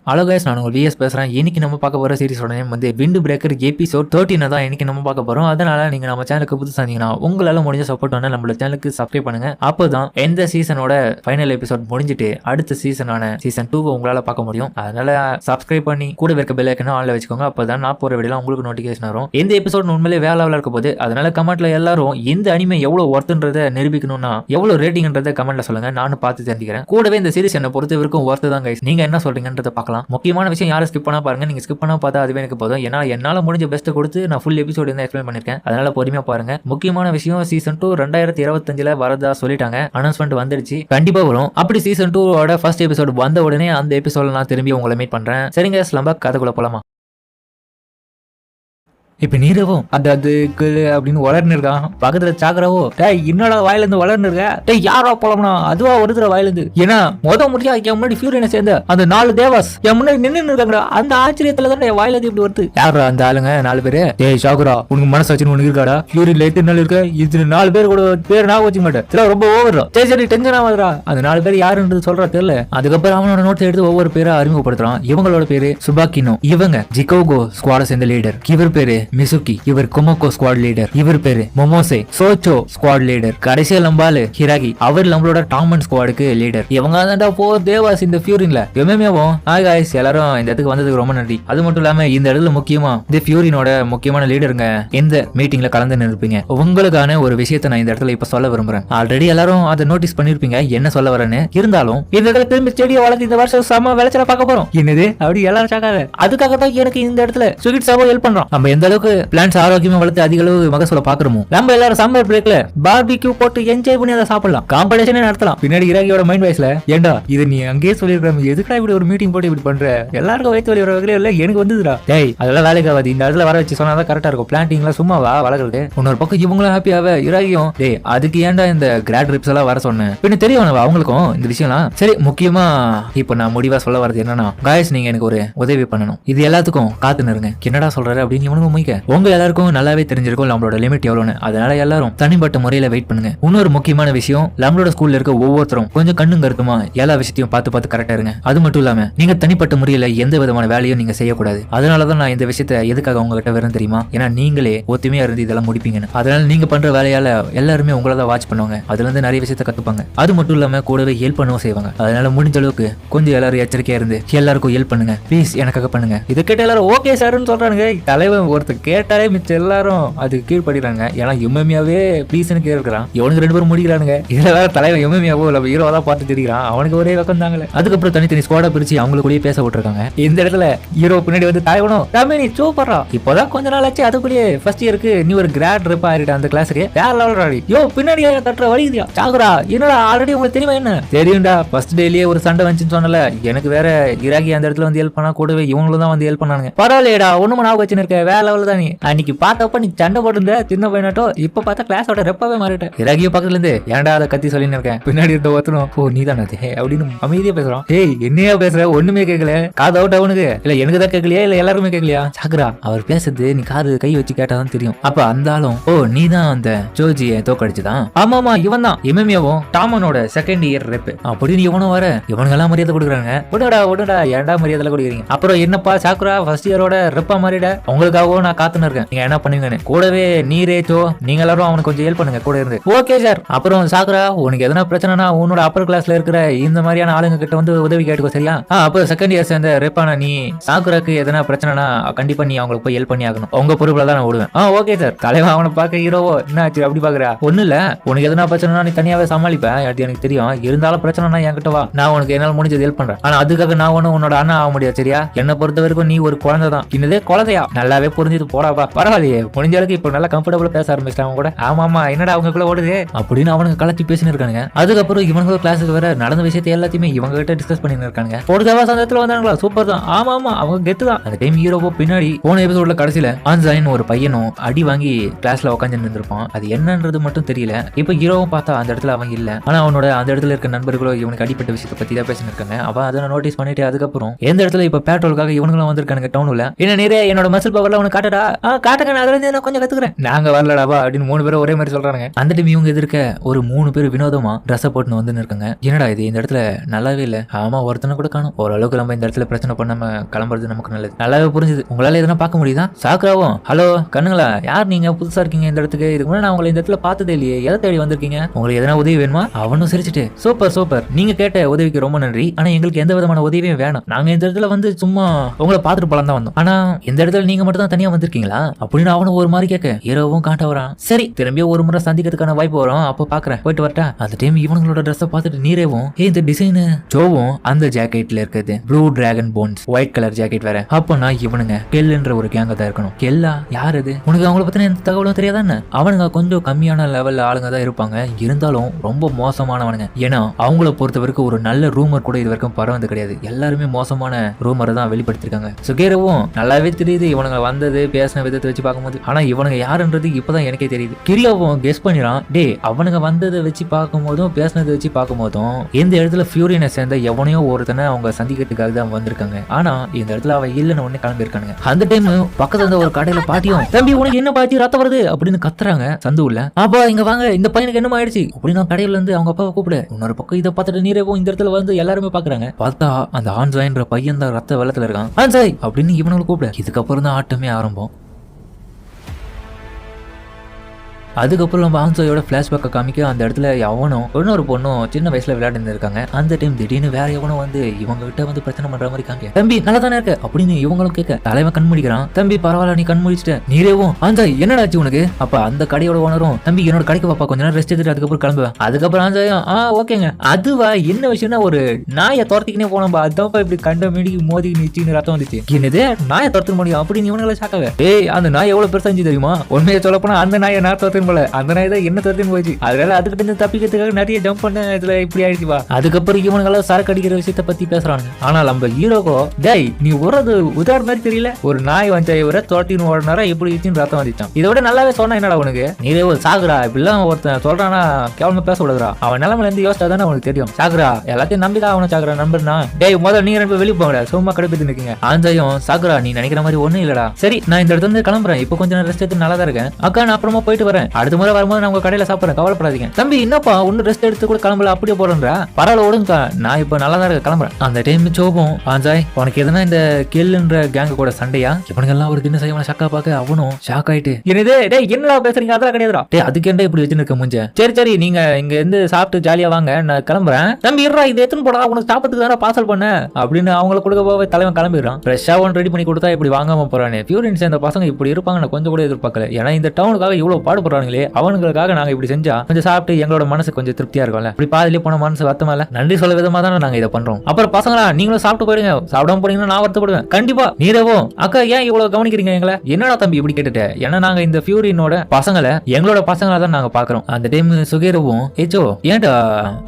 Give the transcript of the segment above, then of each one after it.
Hello guys, நான் உங்கள் vs பேசுகிறேன். இன்னைக்கு நம்ம பார்க்க போகிற சீரிஸோட நேம் வந்து விண்ட் பிரேக்கர் எபிசோட் 13 தான் இன்னைக்கு நம்ம பார்க்க போகிறோம். அதனால நீங்கள் நம்ம சேனலுக்கு புதுசாக இருந்தீங்கன்னா உங்களால் முடிஞ்ச சப்போர்ட் பண்ண நம்மளோட சேனலுக்கு சப்ஸ்கிரைப் பண்ணுங்க. அப்போ தான் எந்த சீசனோட ஃபைனல் எபிசோட் முடிஞ்சிட்டு அடுத்த சீசனான சீசன் 2 உங்களால் பார்க்க முடியும். அதனால சப்ஸ்கிரைப் பண்ணி கூட இருக்க பெல் ஐக்கனை ஆன்ல வச்சுக்கோங்க. அப்போ தான் நான் போகிற வீடியோலாம் உங்களுக்கு நோட்டிஃபிகேஷன் வரும். இந்த எபிசோட் உண்மையிலே வேற லெவலில் இருக்க போது. அதனால கமெண்ட்ல எல்லாரும் இந்த அனிமே எவ்வளோ ஒர்த்துன்றதை நிரூபிக்கணும்னா எவ்வளோ ரேட்டிங்ன்றதை கமெண்ட்ல சொல்லுங்க. நானும் பார்த்து தெரிஞ்சுக்கிறேன். கூடவே இந்த சீரிஸ் என்னை பொறுத்த வரைக்கும் ஒர்த்து தான் கைஸ். நீங்க என்ன சொல்றீங்கன்றதை பார்க்கலாம். முக்கியமான விஷயம் யாரும் ஸ்கிப் பண்ணா பாருங்க. நீங்க ஸ்கிப் பண்ணா பார்த்தா அதுவே எனக்கு போதும். ஏன்னா என்னால முடிஞ்ச பெஸ்ட் கொடுத்து நான் ஃபுல் எபிசோட் வந்து எக்ஸ்பிளைன் பண்ணிருக்கேன். அதனால பொறுமையா பாருங்க. முக்கியமான விஷயம் சீசன் 2 2025 வரதா சொல்லிட்டாங்க. அனௌன்ஸ்மெண்ட் வந்துருச்சு, கண்டிப்பா வரும். அப்படி சீசன் 2 ஃபர்ஸ்ட் எபிசோட் வந்த உடனே அந்த எபிசோட நான் திரும்பி உங்களை மீட் பண்றேன். சரிங்க, நம்ம கதைக்குள்ள போலாமா? இப்ப நீரவும் அதுக்கு அப்படின்னு வளர்ந்து இருக்கான். பக்கத்துல சாக்கராவோ டேய் என்னோட வாயிலிருந்து வளர்ந்து இருக்க டேய் யாரா போலம்னா அதுவா ஒருத்தர வாயிலிருந்து. ஏன்னா முடியா என் முன்னாடி ஃபியூரியனை சேர்ந்த அந்த 4 தேவாஸ் என் முன்னாடி நின்று இருக்காங்கடா. அந்த ஆச்சரியத்துல தான் என் வாயிலிருந்து இப்படி வருது. யாரா அந்த ஆளுங்க 4 பேரு? டேய் சாக்கரா, உனக்கு மனசாட்சின்னு ஒண்ணு இருக்காடா? ஃபியூரியன்ல எத்தனை நாள் இருக்க? இது 4 பேர் கூட பேர் நான் வச்சுக்க மாட்டேன். ரொம்ப ஓவரா சரி டென்ஷன் ஆகுதுடா. அந்த 4 பேர் யாருன்றது சொல்றா தெரியல. அதுக்கப்புறம் அவனோட நோட்ஸ் எடுத்து ஒவ்வொரு பேரை அறிமுகப்படுத்துறான். இவங்களோட பேரு சுபாக்கினோ, இவங்க ஜிகோகோ ஸ்குவாட சேர்ந்த லீடர், இவர் பேரு மிசுகி, இவர் குமோகோ ஸ்குவாட் லீடர், இவர் பேரு மொமோசே சோச்சோ ஸ்குவாட் லீடர், கடைசியா லம்பாலு ஹிராகி, அவர் நம்மளோட டாமன் ஸ்குவாடுக்கு லீடர். இவங்க தான்டா போ தேவாஸ் இந்த ஃபியூரின்ல எம்எம்ஏவும். ஹாய் गाइस, எல்லாரும் இந்த இடத்துக்கு வந்ததுக்கு ரொம்ப நன்றி. அது மட்டும் இல்லாம இந்த இடத்துல முக்கியமா இந்த ஃபியூரினோட முக்கியமான லீடருங்க இந்த மீட்டிங்ல கலந்து நிற்பீங்க. உங்களுக்கான ஒரு விஷயத்தை நான் இந்த இடத்துல இப்ப சொல்ல விரும்புறேன். ஆல்ரெடி எல்லாரும் அதை நோட்டீஸ் பண்ணிருப்பீங்க என்ன சொல்ல வரேன்னு. இருந்தாலும் இந்த இடத்துல திரும்பி செடியை வளர்த்து இந்த வருஷம் செம்ம விளைச்சல பார்க்க போறோம். என்னது அப்படி எல்லாரும் சாக்காத. அதுக்காக தான் எனக்கு இந்த இடத்துல சுகிட் சாவோ ஹெல்ப் பண்றோம். நம்ம எந்த அளவுக்கு பிளான்ஸ் ஆரோக்கியமா வளர்த்து அதிக அளவு மகசூல பாக்குறோமோ, நம்ம எல்லாரும் சம்மர் பிரேக்ல பார்பிக்யூ போட்டு என்ஜாய் பண்ணி அதை சாப்பிடலாம், காம்படிஷனே நடத்தலாம். பின்னாடி இராகியோட மைண்ட் வாய்ஸ்ல ஏண்டா இது நீ அங்கேயே சொல்லிருக்க, எதுக்கா இப்படி ஒரு மீட்டிங் போட்டு இப்படி பண்ற, எல்லாருக்கும் வயிற்று வலி வர வகையில இல்ல எனக்கு வந்துதுடா. டேய் அதெல்லாம் வேலைக்கு ஆகாது. இந்த இடத்துல வர வச்சு சொன்னாதான் கரெக்டா இருக்கும். பிளான்டிங்லாம் சும்மாவா வளர்க்குறது. இன்னொரு பக்கம் இவங்களும் ஹாப்பியாவே இராகியும் டேய் அதுக்கு ஏன்டா இந்த கிராட் ட்ரிப்ஸ் எல்லாம் வர சொன்னேன். பின்ன தெரியும் அவங்களுக்கும் இந்த விஷயம்லாம். சரி, முக்கியமா இப்ப நான் முடிவா சொல்ல வரது என்னன்னா गाइस, நீங்க எனக்கு ஒரு உதவி பண்ணணும். இது எல்லாத்துக்கும் காத்து நிறுங்க. என்னடா சொல்றாரு அப்படின்னு இவனுக்கு முயக்க. உங்க எல்லாருக்கும் நல்லாவே தெரிஞ்சிருக்கும் நம்மளோட லிமிட் எவ்வளவுன்னு. அதனால எல்லாரும் தனிப்பட்ட முறையில வெயிட் பண்ணுங்க. இன்னொரு முக்கியமான விஷயம், நம்மளோட ஸ்கூல்ல இருக்க ஒவ்வொருத்தரும் கொஞ்சம் கண்ணும் கருத்துமா எல்லா விஷயத்தையும் பார்த்து கரெக்டா இருங்க. அது மட்டும் இல்லாம நீங்க தனிப்பட்ட முறையில எந்த விதமான வேலையும் நீங்க செய்யக்கூடாது. அதனாலதான் நான் இந்த விஷயத்தை எதுக்காக உங்ககிட்ட வரேன் தெரியுமா? ஏன்னா நீங்களே ஒத்துமையா இருந்து இதெல்லாம் முடிப்பீங்கன்னு. அதனால நீங்க பண்ற வேலையால எல்லாருமே உங்களை தான் வாட்ச் பண்ணுவாங்க. அதுல இருந்து நிறைய விஷயத்த கத்துப்பாங்க. அது மட்டும் இல்லாம கூடவே ஹெல்ப் பண்ணவும் செய்வாங்க. அதனால முடிஞ்ச அளவுக்கு கொஞ்சம் எல்லாரும் எச்சரிக்கையா இருந்து எல்லாருக்கும் ஹெல்ப் பண்ணுங்க ப்ளீஸ், எனக்காக பண்ணுங்க. இதை கேட்ட எல்லாரும் ஓகே சார்னு சொல்றானுங்க. தலைவன் ஒருத்தர் கேட்டாலே மிச்சம் எல்லாரும் அதுக்கு கீழ்படுறாங்க. ஏன்னா எம்எம்ஏவே ப்ளீஸ்னு கேட்கிறான். இவனுக்கு 2 பேரும் முடிக்கிறானுங்க. இதுல வேற தலைவன் எம்எம்ஏவோ இல்ல ஹீரோவா தான் பார்த்து தெரிகிறான். அவனுக்கு ஒரே பக்கம் தாங்களே. அதுக்கப்புறம் தனித்தனி ஸ்குவாடா பிரிச்சு அவங்களுக்குள்ளேயே பேச விட்டுருக்காங்க. இந்த இடத்துல ஹீரோ பின்னாடி வந்து தாய்வனும் ரமேனி சூப்பரா இப்போதான் கொஞ்ச நாள் ஆச்சு. அதுக்குள்ளேயே ஃபர்ஸ்ட் இயருக்கு நீ ஒரு கிராட் ரிப் ஆயிட்ட அந்த கிளாஸுக்கு வேற லெவல் ராடி. யோ பின்னாடி தட்டுற வலிக்குதியா சாகுரா? என்னடா ஆல்ரெடி உங்களுக்கு தெரியுமா என்ன தெரியும்டா? ஃபர்ஸ்ட் டேலயே ஒரு சண்டை வந்துச்சுன்னு சொன்னல. எனக்கு வேற இராகி அந்த இடத்துல வந்து ஹெல்ப் பண்ணா கூடவே இவங்களும் தான் வந்து ஹெல்ப் பண்ணாங்க. பரவாயில்லையடா, ஒண்ணுமா நான் வச்சுன்னு இருக்க வேற லெவல் தான். நீ அன்னைக்கு பார்த்தப்ப நீ சண்டை போட்டு சின்ன பையனாட்டோ இப்ப பார்த்தா கிளாஸோட ரெப்பாவே மாறிட்டேன். இராகிய பக்கத்துல இருந்து ஏன்டா அதை கத்தி சொல்லின்னு இருக்கேன். பின்னாடி இருந்த ஒருத்தனும் ஓ நீ தானே அப்படின்னு அமைதியா பேசுறான். ஏய் என்னையா பேசுற? ஒண்ணுமே கேட்கல. காது அவுட் அவனுக்கு இல்ல எனக்கு தான் கேட்கலையா இல்ல எல்லாருமே கேட்கலையா? சாக்குரா அவர் பேசுறது நீ காது கை வச்சு கேட்டாதான் தெரியும். அப்ப அந்த ஆளும் ஓ நீ தான் அந்த ஜோஜியை தோக்கடிச்சுதான்? ஆமாமா இவன் தான் எம்எம்ஏவும் டாமனோட செகண்ட் இயர் ரெப் அப்படின்னு இவனும் வர. இவனுங்க எல்லாம் மரியாதை கொடுக்குறாங்க. விடுடா ஏன்டா மரியாதை கொடுக்குறீங்க? அப்புறம் என்னப்பா சாக்குரா ஃபர்ஸ்ட் இயரோட ரெப்பா மாறிட உங்களுக்காகவும் நான் காத்துன்னு இருக்கேன். நீங்க என்ன பண்ணுவீங்கன்னு. கூடவே நீரேச்சோ நீங்க எல்லாரும் அவனுக்கு கொஞ்சம் ஹெல்ப் பண்ணுங்க கூட இருந்து. Okay sir. அப்புறம் சாக்குரா உனக்கு எதனா பிரச்சனைனா உன்னோட அப்பர் கிளாஸ்ல இருக்கிற இந்த மாதிரியான ஆளுங்க கிட்ட வந்து உதவி கேட்டுக்கோ சரியா? அப்போ செகண்ட் இயர் சேர்ந்த ரெப்பான நீ சாக்குராக்கு எதனா பிரச்சனைனா கண்டிப்பா நீ அவங்களுக்கு போய் ஹெல்ப் பண்ணி ஆகணும். உங்க பொறுப்புல தான் நான் விடுவேன். Okay sir. தலைவன் அவனை பார்க்க ஹீரோவோ என்ன ஆச்சு அப்படி பாக்குறா? ஒண்ணு இல்ல, உனக்கு எதனா பிரச்சனைனா நீ தனியாவே சமாளிப்பேன் எனக்கு தெரியும். இருந்தாலும் பிரச்சனைனா என்கிட்ட வா, நான் உனக்கு என்னால முடிஞ்சது ஹெல்ப் பண்றேன். ஆனா அதுக்காக நான் ஒண்ணு உன்னோட அண்ணா ஆக முடியாது சரியா? என்ன பொறுத்த வரைக்கும் நீ ஒரு குழந்தை தான். இன்னதே குழந்தையா நல்லாவே புரிஞ்சுட்டு போடாப்பா. பரவாயில்லையே முடிஞ்ச அளவுக்கு இப்போ நல்லா கம்ஃபர்டபுளா பேச ஆரம்பிச்சிட்டாங்க கூட. ஆமாமா என்னடா அவங்களுக்குள்ள ஓடுது அப்படின்னு அவனுக்கு கலச்சி பேசின்னு இருக்காங்க. அதுக்கப்புறம் இவங்க கிளாஸுக்கு வேற நடந்த விஷயத்தை எல்லாத்தையுமே இவங்க கிட்ட டிஸ்கஸ் பண்ணிட்டு இருக்காங்க. போடுதாவா சந்தத்துல வந்தாங்களா? சூப்பர் தான். ஆமா அவங்க கெத்து தான். அந்த டைம் ஹீரோவோ பின்னாடி போன எபிசோட்ல கடைசியில ஆன்சைன் ஒரு பையனும் அடி வாங்கி கிளாஸ்ல உட்காந்து இருந்திருப்பான். அது என்னன்றது மட்டும் தெரியல. இப்ப ஹீரோவும் பார்த்தா அந்த இடத்துல அவன் இல்ல. ஆனா அவனோட அந்த இடத்துல இருக்க நண்பர்களோ இவனுக்கு அடிப்பட்ட விஷயத்தை பத்தி தான் பேசிட்டு இருக்காங்க. அவன் அதை நோட்டீஸ் பண்ணிட்டு அதுக்கப்புறம் எந்த இடத்துல இப்ப பேட்ரோலுக்காக இவங்களும் வந்திருக்காங்க டவுன்ல. என்ன நிறைய என்னோட மசில் பவர்ல உனக்கு காட்டடா காட்டுங்கடா காட்டுங்க, நான் அதுல இருந்து நான் கொஞ்சம் கத்துக்கிறேன். நாங்க வரலடாவா அப்படின்னு 3 பேரும் ஒரே மாதிரி சொல்றாங்க. அந்த டைம் இவங்க எதிர்க்க ஒரு 3 பேர் வினோதமா ட்ரெஸ் போட்டுன்னு வந்து இருக்காங்க. என்னடா இது, இந்த இடத்துல நல்லாவே இல்ல. ஆமா, ஒருத்தனை கூட காணும். ஓரளவுக்கு நம்ம இந்த இடத்துல பிரச்சனை பண்ணாம கிளம்புறது நமக்கு நல்லது. நல்லாவே புரிஞ்சுது. உங்களால எதனா பார்க்க முடியுதா? சாக்குராவும் ஹலோ கண்ணுங்களா, யார் நீங்க, புதுசா இருக்கீங்க இந்த இடத்துக்கு, இதுக்கு முன்னாடி நான் உங்களை இந்த இடத்துல பார்த்ததே இல்லையே, எதை தேடி வந்திருக்கீங்க, உங்களுக்கு எதனா உதவி வேணுமா? அவனும் சிரிச்சுட்டு சூப்பர் சூப்பர், நீங்க கேட்ட உதவிக்கு ரொம்ப நன்றி, ஆனா எங்களுக்கு எந்த விதமான உதவியும் வேணும். நாங்க இந்த இடத்துல வந்து சும்மா உங்களை பார்த்துட்டு போலாம் தான் வந்தோம். ஆனா இந்த இடத்துல நீங்க மட்டும் தான் தனியா வந்திருக்கீங்களா அப்படின்னு அவனும் ஒரு மாதிரி கேட்க ஹீரோவும் காட்ட வரான். சரி, திரும்பியும் ஒரு முறை சந்திக்கிறதுக்கான வாய்ப்பு வரும், அப்ப பாக்குறேன், போயிட்டு வரட்டா. அந்த டைம் இவங்களோட ட்ரெஸ் பார்த்துட்டு நீரேவும் இந்த டிசைன் ஜோவும் அந்த ஜாக்கெட்ல இருக்குது ப்ளூ டிராகன் போன்ஸ் ஒயிட் கலர் ஜாக்கெட் வேற. அப்பனா இவனுங்க கெல்லுன்ற ஒரு கேங்க தான் இருக்கணும். கெல்லா யார் அது? உனக்கு அவங்கள பத்தின எந்த தகவலும் தெரியாதானே? அவனுங்க கொஞ்சம் கம்மியான லெவல்ல ஆளுங்க தான் இருப்பாங்க, இருந்தாலும் ரொம்ப மோசமானவனுங்க. ஏன்னா அவங்கள பொறுத்த வரைக்கும் ஒரு நல்ல ரூமர் கூட இது வரைக்கும் பரவது கிடையாது. எல்லாருமே மோசமான ரூமரை தான் வெளிப்படுத்திருக்காங்க. சுகேரவும் நல்லாவே தெரியுது இவனுங்க வந்தது பேசின விதத்தை வச்சு பார்க்கும்போது. ஆனா இவனுங்க யாருன்றது இப்பதான் எனக்கே தெரியுது. கிரியோவும் கெஸ் பண்ணிடான். டே, அவனுங்க வந்ததை வச்சு பார்க்கும்போதும் பேசினதை வச்சு பார்க்கும்போதும் இந்த இடத்துல ஃபியூரியனை சேர்ந்த எவனையோ ஒருத்தனை அவங்க சந்திக்கிறதுக்காக தான் வந்திருக்காங்க. ஆனா இந்த இடத்துல அவன் இல்லைன்னு உடனே கிளம்பி இருக்கானுங்க. அந்த டைம் பக்கத்துல இருந்த ஒரு கடையில பாட்டியும், தம்பி உனக்கு என்ன பாத்தி, ரத்தம் வருது அப்படின்னு கத்துறாங்க சந்துவுல. அப்பா இங்க வாங்க, இந்த பையனுக்கு என்னமா ஆயிடுச்சு அப்படின்னு கடையில இருந்து அவங்க அப்பாவை கூப்பிடு. இன்னொரு பக்கம் இதை பார்த்துட்டு நீரேவும் இந்த இடத்துல வந்து எல்லாருமே பாக்குறாங்க. பார்த்தா அந்த ஆன்சாயின்ற பையன் தான் ரத்த வெள்ளத்துல இருக்கான். ஆன்சாய் அப்படின்னு இவனுக்கு கூப்பிடு. இதுக்கப்புறம் தான் ஆட்டமே ஆரம்பம். அதுக்கப்புறம் நம்ம ஆன்சோயோட பிளாஷ்பேக்கை காமிக்க அந்த இடத்துல எவனும் இன்னொரு பொண்ணும் சின்ன வயசுல விளையாண்டு இருக்காங்க. அந்த டைம் திடீர்னு வேற எவனும் வந்து இவங்க கிட்ட வந்து பிரச்சனை பண்ற மாதிரி காமிக்க, தம்பி நல்லா தானே இருக்க அப்படின்னு இவங்களும் கேட்க தலைவன் கண் முடிக்கிறான். தம்பி பரவாயில்ல, நீ கண் முடிச்சிட்ட. நீரேவும் ஆன்சாய் என்னடாச்சு உனக்கு? அப்ப அந்த கடையோட ஓனரும், தம்பி என்னோட கடைக்கு பாப்பா, கொஞ்ச நேரம் ரெஸ்ட் எடுத்துட்டு அதுக்கப்புறம் கிளம்புவேன். அதுக்கப்புறம் ஆன்சாயும் ஓகேங்க. அதுவா என்ன விஷயம்னா, ஒரு நாயை துரத்திக்கினே போனோம்பா, அதுதான்ப்பா இப்படி கண்ட மிடி மோதி நிச்சு ரத்தம் வந்துச்சு. என்னது நாயை துரத்த முடியும் அப்படின்னு இவங்களை சாக்காக. ஏய், அந்த நாய் எவ்வளவு பெருசா இருந்துச்சு தெரியுமா? உண்மையை சொல்ல போனா அந்த நாயை நான் துரத்து போல அந்த நாய் தான் என்ன தரத்துன்னு போச்சு. அதனால அதுக்கிட்ட இருந்து தப்பிக்கிறதுக்காக நிறைய ஜம்ப் பண்ண இதுல இப்படி ஆயிடுச்சுவா. அதுக்கப்புறம் இவனுங்களாம் சரக்கு அடிக்கிற விஷயத்த பத்தி பேசுறாங்க. ஆனா நம்ம ஹீரோக்கோ, டேய் நீ ஒரு உதாரணம் மாதிரி தெரியல, ஒரு நாய் வந்தாய் வர தோட்டின்னு ஓடினாரா எப்படி வச்சுன்னு ரத்தம் வந்துச்சான். இதை விட நல்லாவே சொன்னா என்னடா உனக்கு, நீரே ஒரு சாகுரா இப்படிலாம் ஒருத்தன் சொல்றானா கேவலமா பேச விடுறா. அவன் நிலைமையில இருந்து யோசிச்சா தானே அவனுக்கு தெரியும். சாகுரா எல்லாத்தையும் நம்பிதான் அவனை சாகுரா நம்பர்னா. டேய் முதல்ல நீங்க ரெண்டு வெளியே போங்கடா, சும்மா கடுப்பிட்டு நிக்கீங்க. ஆஞ்சாயும் சாகுரா நீ நினைக்கிற மாதிரி ஒண்ணும் இல்லடா. சரி நான் இந்த இடத்துல இருந்து கிளம்புறேன், இப்போ கொஞ்சம் ரெஸ்ட் எடுத்து நல்லா தான் இருக்கேன். அக்கா நான் அப்புறமா போயிட்டு வரேன், அடுத்த முறை வரும்போது நான் உங்க கடையில சாப்பிடுறேன், கவலைப்படாதீங்க. தம்பி என்னப்பா ஒன்னும் ரெஸ்ட் எடுத்து கூட கிளம்பல அப்படியே போறேன்றா? பரவாயில்ல ஓடுங்கக்கா, நான் இப்ப நல்லா தான் இருக்க, கிளம்புறேன். அந்த டைம் சோபம், ஆஞ்சாய் உனக்கு எதுனா இந்த கெல்லுன்ற கேங்க கூட சண்டையா? இவனுங்கெல்லாம் ஒரு தின செய்வன ஷக்கா பார்க்க அவனும் ஷாக் ஆயிட்டு, என்னது டேய் என்னடா பேசுறீங்க, அதெல்லாம் கிடையாதுடா. டேய் அதுக்கு என்ன இப்படி வச்சுன்னு இருக்க முஞ்ச? சரி சரி நீங்க இங்க இருந்து சாப்பிட்டு ஜாலியா வாங்க, நான் கிளம்புறேன். தம்பி இருடா, இது எத்தனை போடா, உனக்கு சாப்பிட்டுக்கு தானே பார்சல் பண்ண அப்படின்னு அவங்களை கொடுக்க போக தலைவன் கிளம்பிடுறான். ஃப்ரெஷ்ஷா ஒன்று ரெடி பண்ணி கொடுத்தா இப்படி வாங்காம போறானே. பியூரின் சேர்ந்த பசங்க இப்படி இருப்பாங்க நான் கொஞ்சம் கூட எதிர்பார்க்கல. ஏன்னா இந்த டவுனுக்காக இவ்வளவு பாடுபடுறாங்களே, அவனுங்களுக்காக நாங்க இப்படி செஞ்சா கொஞ்சம் சாப்பிட்டு எங்களோட மனசு கொஞ்சம் திருப்தியா இருக்கும்ல. இப்படி பாதிலே போன மனசு வருத்தமா இல்ல, நன்றி சொல்ல விதமா தானே நாங்க இதை பண்றோம். அப்புறம் பசங்களா நீங்களும் சாப்பிட்டு போயிடுங்க, சாப்பிடாம போனீங்கன்னா நான் வருத்தப்படுவேன் கண்டிப்பா. நீரவோ அக்கா ஏன் இவ்வளவு கவனிக்கிறீங்க எங்களை? என்னடா தம்பி இப்படி கேட்டுட்டு? ஏன்னா நாங்க இந்த பியூரினோட பசங்களை எங்களோட பசங்களா தான் நாங்க பாக்குறோம். அந்த டைம் சுகேரவும் ஏச்சோ ஏன்டா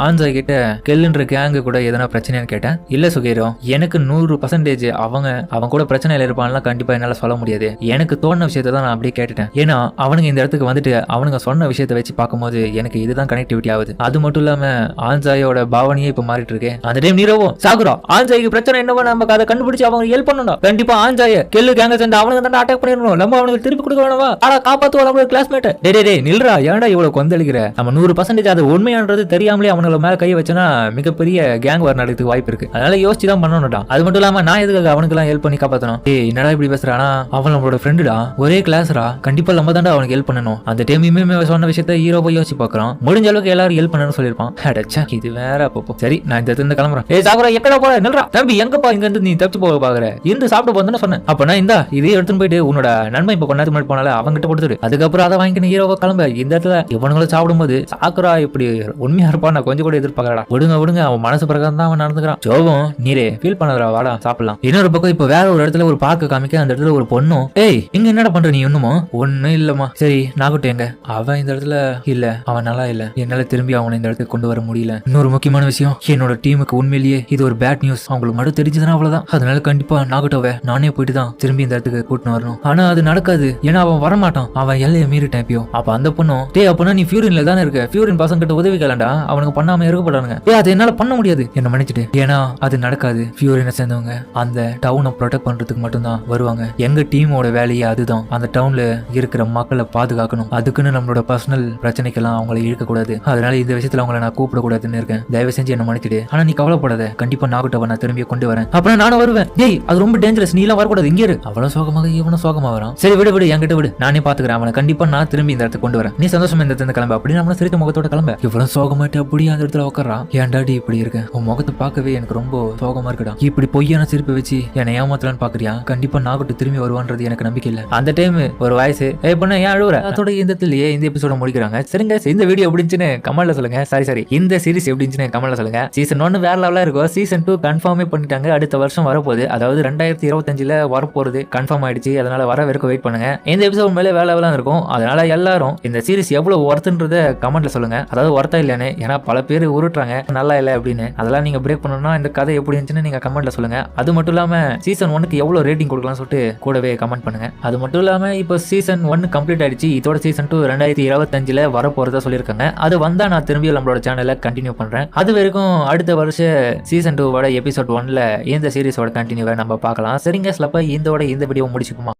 ஆன்சா கிட்ட கெல்லுன்ற கேங்கு கூட எதனா பிரச்சனைன்னு கேட்டேன். இல்ல சுகேரோ, எனக்கு 100% அவங்க கூட பிரச்சனையில இருப்பான்லாம் கண்டிப்பா என்னால சொல்ல முடியாது. எனக்கு தோணுன விஷயத்தை தான் நான் அப்படியே கேட்டுட்டேன். ஏன்னா அவனுங்க இந்த இடத்துக்கு வந்துட்டு அவனுங்க சொன்ன விஷயத்தை வச்சு பார்க்கும்போது எனக்கு இதுதான் கனெக்டிவிட்டி ஆகுது. அது மட்டும் இல்லாம ஆன்சாயோட பாவனையே இப்ப மாறிட்டு இருக்கு. அந்த டைம் நீரவும் சாகுரா ஆன்சாய்க்கு பிரச்சனை என்னவோ நம்ம அதை கண்டுபிடிச்சு அவங்க ஹெல்ப் பண்ணணும். கண்டிப்பா ஆன்சாய கெல்லு கேங்க சேர்ந்து அவனுக்கு தான் அட்டாக் பண்ணிடணும், நம்ம அவனுக்கு திருப்பி கொடுக்க வேணவா? ஆனா காப்பாத்துவோம் நம்மளோட கிளாஸ்மேட். டே நில்றா, ஏன்டா இவ்வளவு கொந்தளிக்கிற? நம்ம 100% அது உண்மையானது தெரியாமலே அவனுக்கு மேல கை வச்சனா மிகப்பெரிய கேங் வார் நடக்கிறதுக்கு வாய்ப்பு இருக்கு. அதனால யோசிச்சு தான் பண்ணணும்டா. அது மட்டும் இல்லாம நான் எதுக்காக அவனுக்கு எல்லாம் ஹெல்ப் பண்ணி காப்பாத்தணும்? என்னடா இப்படி பேசுறானா? அவன் நம்மளோட ஃப்ரெண்டுடா, ஒரே கிளாஸ்ரா, கண்டிப்பா நம்ம தான்டா அவனுக்கு ஹெல்ப் பண்ணணும். அந்த டைம் சொன்ன விஷயத்த ஹீரோ போய் யோசிச்சு பாக்குறான். முடிஞ்ச அளவுக்கு எல்லாரும் ஹெல்ப் பண்ணணும்னு சொல்லிருப்பான். அடச்சா இது வேற. அப்போ சரி நான் இந்த இடத்துல கிளம்புறேன். ஏய் சாகுரா எக்கடா போற? நில்றா தம்பி, எங்கப்பா இங்க இருந்து நீ தப்பிச்சு போக பாக்குற? இருந்து சாப்பிட்டு போன்னு சொன்னேன். அப்ப நான் இந்தா இதே எடுத்துன்னு போயிட்டு உன்னோட நன்மை இப்ப கொண்டாந்து முன்னாடி போனால அவங்கிட்ட கொடுத்துரு. அதுக்கப்புறம் அதை வாங்கின ஹீரோவை கிளம்ப. இந்த இடத்துல இவனுங்களும் சாப்பிடும்போது சாகுரா இப்படி உண்மையா இருப்பான் நான் கொஞ்சம் கூட எதிர்பார்க்கறா. விடுங்க அவன் மனசு பிரகாரம் தான் அவன் நடந்துக்கிறான். ஜோவும் நீரே ஃபீல் பண்ணதுரா, வாடா சாப்பிடலாம். இன்னொரு பக்கம் இப்ப வேற ஒரு இடத்துல ஒரு பார்க்க காமிக்க. அந்த இடத்துல ஒரு பொண்ணும், ஏய் இங்க என்னடா பண்ற நீ? இன்னுமோ ஒன்னும் இல்லம்மா. சரி நாகட்டே ஏங்க அவன் இந்த இடத்துல இல்ல, அவன் நல்லா இல்ல, என்னால திரும்பி அவனை இந்த இடத்துக்கு கொண்டு வர முடியல. இன்னொரு முக்கியமான விஷயம், என்னோட டீமுக்கு உண்மையிலேயே இது ஒரு பேட் நியூஸ். அவங்களுக்கு மட்டும் தெரிஞ்சதுன்னா அவ்வளவுதான். அதனால கண்டிப்பா நாகட்டோவை நானே போயிட்டு தான் திரும்பி இந்த இடத்துக்கு கூட்டின்னு வரணும். ஆனா அது நடக்காது, ஏன்னா அவன் வரமாட்டான். அவன் எல்லையை மீறிட்டான் எப்பயோ. அப்ப அந்த பொண்ணும் டேய் அப்பனா நீ ஃபியூரின்ல தானே இருக்க, ஃபியூரின் பசங்க கிட்ட உதவி கேளண்டா, அவனுக்கு பண்ணாம இருக்கப்படானுங்க. அது என்னால பண்ண முடியாது, என்ன மன்னிச்சிட்டு. ஏன்னா அது நடக்காது. ஃபியூரினை சேர்ந்தவங்க அந்த டவுனை ப்ரொடெக்ட் பண்றதுக்கு மட்டும்தான் வருவாங்க. எங்க டீமோட வேலையே அதுதான், அந்த டவுன்ல இருக்கிற மக்களை பாதுகாக்கணும். அதுக்குன்னு நம்மளோட பர்சனல் பிரச்சனைக்கெல்லாம் அவங்களை இழுக்கக்கூடாது. அதனால இந்த விஷயத்துல அவங்களை நான் கூப்பிடக்கூடாதுன்னு இருக்கேன். தயவு செஞ்சு என்ன மன்னிச்சிடு. ஆனா நீ கவலைப்படாத, கண்டிப்பா நாகட்டோவை நான் திரும்பி கொண்டு வரேன். அப்புறம் நானும் வருவேன். டேய் அது ரொம்ப டேஞ்சரஸ், நீ எல்லாம் வரக்கூடாது, இங்கே இரு. அவ்வளவு சோகமாக இவனும் சோகமா வரான். சரி விடு விடு, என்கிட்ட விடு, நானே பாத்துக்கிறேன். அவனை கண்டிப்பா நான் திரும்பி இந்த இடத்துக்கு கொண்டு வரேன். நீ சந்தோஷமா இந்த இடத்துல கிளம்ப. அப்படி நம்மள சிரித்த முகத்தோட கிளம்ப. இவ்வளவு சோகமாட்டு அப்படியே அந்த இடத்துல உட்காரான். ஏன்டாடி இப்படி இருக்க, உன் முகத்தை பார்க்கவே எனக்கு ரொம்ப சோகமா இருக்குடா. இப்படி பொய்யான சிரிப்பை வச்சு என்னை ஏமாத்தலான்னு பாக்குறியா? கண்டிப்பா நாகட்டு திரும்பி வருவான்றது எனக்கு நம்பிக்கை இல்ல. அந்த டைம் ஒரு வயசு பண்ண ஏன் அழுவுற? அதோட இந்த எபிசோட முடிக்கிறாங்க. சரிங்க, இந்த வீடியோ எப்படி இருந்துச்சுன்னு கமெண்ட்ல சொல்லுங்க. சரி இந்த சீரிஸ் எப்படி இருந்துச்சுன்னு கமெண்ட்ல சொல்லுங்க. சீசன் 1 வேற லெவலா இருக்கும். சீசன் 2 கன்ஃபார்மே பண்ணிட்டாங்க, அடுத்த வருஷம் வரப்போகுது. அதாவது 2025ல வரப்போறது கன்ஃபார்ம் ஆயிடுச்சு. அதனால வர வரைக்கும் வெயிட் பண்ணுங்க. இந்த எபிசோட் மேலே வேற லெவலா இருக்கும். அதனால எல்லாரும் இந்த சீரிஸ் எவ்வளவு ஒர்த்துன்றத கமெண்ட்ல சொல்லுங்க. அதாவது ஒர்த்தா இல்லைன்னு, ஏன்னா பல பேர் உருட்டுறாங்க நல்லா இல்லை அப்படின்னு. அதெல்லாம் நீங்க பிரேக் பண்ணணும்னா இந்த கதை எப்படி இருந்துச்சுன்னு நீங்க கமெண்ட்ல சொல்லுங்க. அது மட்டும் இல்லாம சீசன் 1க்கு எவ்வளவு ரேட்டிங் கொடுக்கலாம்னு சொல்லிட்டு கூடவே கமெண்ட் பண்ணுங்க. அது மட்டும் இல்லாம இப்போ சீசன் 1 கம்ப்ளீட் ஆயிடுச்சு. இதோட சீசன் 2 2025ல வரப்போறதா சொல்லியிருக்காங்க. அது வந்தா நான் திரும்பி நம்மளோட சேனலை கண்டினியூ பண்றேன். அது வரைக்கும் அடுத்த வருஷம் சீசன் 2 எபிசோட் 1ல இந்த சீரிஸோட கண்டினியூவை நம்ம பார்க்கலாம். சரிங்க, இந்த வீடியோ முடிச்சுக்குமா?